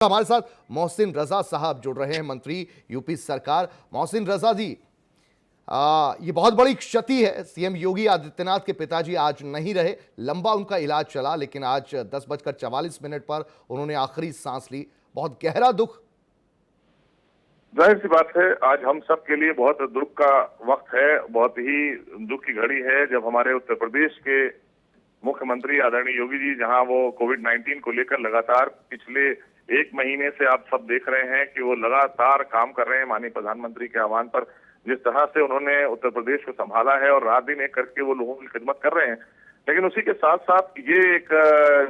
हमारे साथ मोहसिन रजा साहब जुड़ रहे हैं, मंत्री यूपी सरकार। मोहसिन रजा जी, ये बहुत बड़ी क्षति है। सीएम योगी आदित्यनाथ के पिताजी आज नहीं रहे, लंबा उनका इलाज चला, लेकिन आज 10:44 पर उन्होंने आखिरी सांस ली। बहुत गहरा दुख। जाहिर सी बात है, आज हम सब के लिए बहुत दुख का वक्त है, बहुत ही दुख की घड़ी है जब हमारे उत्तर प्रदेश के मुख्यमंत्री आदरणीय योगी जी, जहां वो कोविड-19 को लेकर लगातार पिछले एक महीने से आप सब देख रहे हैं कि वो लगातार काम कर रहे हैं माननीय प्रधानमंत्री के आह्वान पर। जिस तरह से उन्होंने उत्तर प्रदेश को संभाला है और रात दिन एक करके वो लोगों की खिदमत कर रहे हैं, लेकिन उसी के साथ साथ ये एक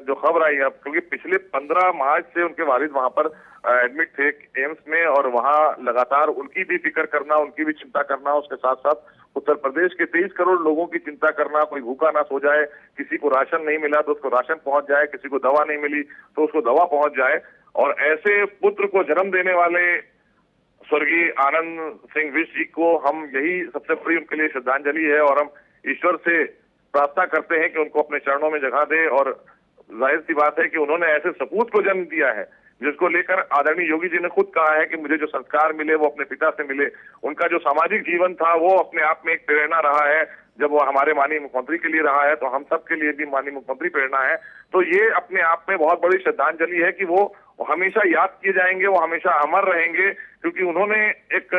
जो खबर आई है, क्योंकि पिछले 15 मार्च से उनके वालिद वहां पर एडमिट थे एम्स में, और वहां लगातार उनकी भी फिक्र करना, उनकी भी चिंता करना, उसके साथ साथ उत्तर प्रदेश के 23 करोड़ लोगों की चिंता करना, कोई भूखा ना सो जाए, किसी को राशन नहीं मिला तो उसको राशन पहुंच जाए, किसी को दवा नहीं मिली तो उसको दवा पहुंच जाए। और ऐसे पुत्र को जन्म देने वाले स्वर्गीय आनंद सिंह विश जी को हम यही सबसे बड़ी उनके लिए श्रद्धांजलि है, और हम ईश्वर से प्रार्थना करते हैं कि उनको अपने चरणों में जगह दे। और जाहिर सी बात है कि उन्होंने ऐसे सपूत को जन्म दिया है जिसको लेकर आदरणीय योगी जी ने खुद कहा है कि मुझे जो संस्कार मिले वो अपने पिता से मिले। उनका जो सामाजिक जीवन था वो अपने आप में एक प्रेरणा रहा है, जब वो हमारे माननीय मुख्यमंत्री के लिए रहा है तो हम सब के लिए भी माननीय मुख्यमंत्री प्रेरणा है। तो ये अपने आप में बहुत बड़ी श्रद्धांजलि है कि वो हमेशा याद किए जाएंगे, वो हमेशा अमर रहेंगे, क्योंकि उन्होंने एक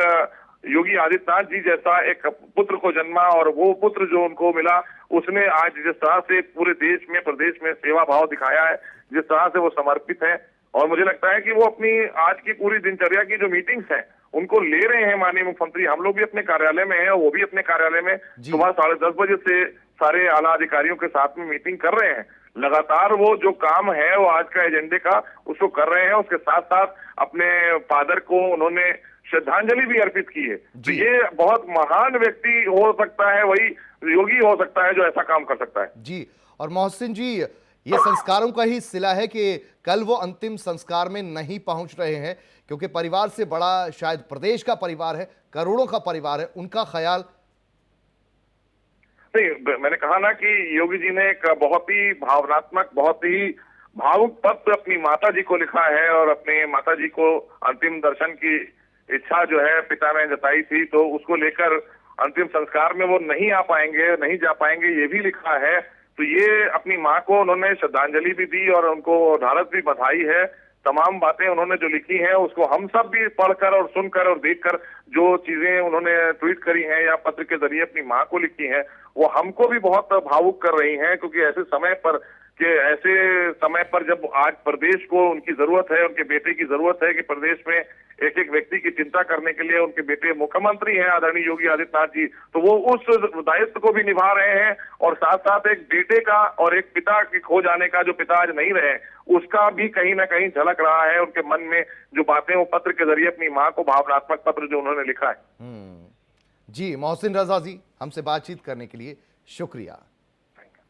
योगी आदित्यनाथ जी जैसा एक पुत्र को जन्मा, और वो पुत्र जो उनको मिला उसने आज जिस तरह से पूरे देश में, प्रदेश में सेवा भाव दिखाया है, जिस तरह से वो समर्पित है। और मुझे लगता है कि वो अपनी आज की पूरी दिनचर्या की जो मीटिंग्स हैं उनको ले रहे हैं माननीय मुख्यमंत्री। हम लोग भी अपने कार्यालय में हैं, वो भी अपने कार्यालय में सुबह 10:30 बजे से सारे आला अधिकारियों के साथ में मीटिंग कर रहे हैं। लगातार वो जो काम है वो आज का एजेंडे का उसको कर रहे हैं। उसके साथ साथ अपने फादर को उन्होंने श्रद्धांजलि भी अर्पित की है। तो ये बहुत महान व्यक्ति हो सकता है, वही योगी हो सकता है जो ऐसा काम कर सकता है। जी, और मोहसिन जी, ये संस्कारों का ही सिला है कि कल वो अंतिम संस्कार में नहीं पहुंच रहे हैं, क्योंकि परिवार से बड़ा शायद प्रदेश का परिवार है, करोड़ों का परिवार है, उनका ख्याल नहीं। मैंने कहा ना कि योगी जी ने एक बहुत ही भावनात्मक, बहुत ही भावुक पत्र अपनी माता जी को लिखा है, और अपने माता जी को अंतिम दर्शन की इच्छा जो है पिता ने जताई थी, तो उसको लेकर अंतिम संस्कार में वो नहीं आ पाएंगे, नहीं जा पाएंगे, ये भी लिखा है। तो ये अपनी माँ को उन्होंने श्रद्धांजलि भी दी और उनको ढाढस भी बधाई है। तमाम बातें उन्होंने जो लिखी हैं उसको हम सब भी पढ़कर और सुनकर और देखकर, जो चीजें उन्होंने ट्वीट करी हैं या पत्र के जरिए अपनी माँ को लिखी हैं, वो हमको भी बहुत भावुक कर रही हैं। क्योंकि ऐसे समय पर जब आज प्रदेश को उनकी जरूरत है, उनके बेटे की जरूरत है कि प्रदेश में एक एक व्यक्ति की चिंता करने के लिए उनके बेटे मुख्यमंत्री हैं आदरणीय योगी आदित्यनाथ जी, तो वो उस दायित्व को भी निभा रहे हैं। और साथ साथ एक बेटे का और एक पिता के खो जाने का, जो पिता आज नहीं रहे, उसका भी कहीं ना कहीं झलक रहा है उनके मन में, जो बातें वो पत्र के जरिए अपनी माँ को, भावनात्मक पत्र जो उन्होंने लिखा है। जी, मोहसिन रजा जी, हमसे बातचीत करने के लिए शुक्रिया।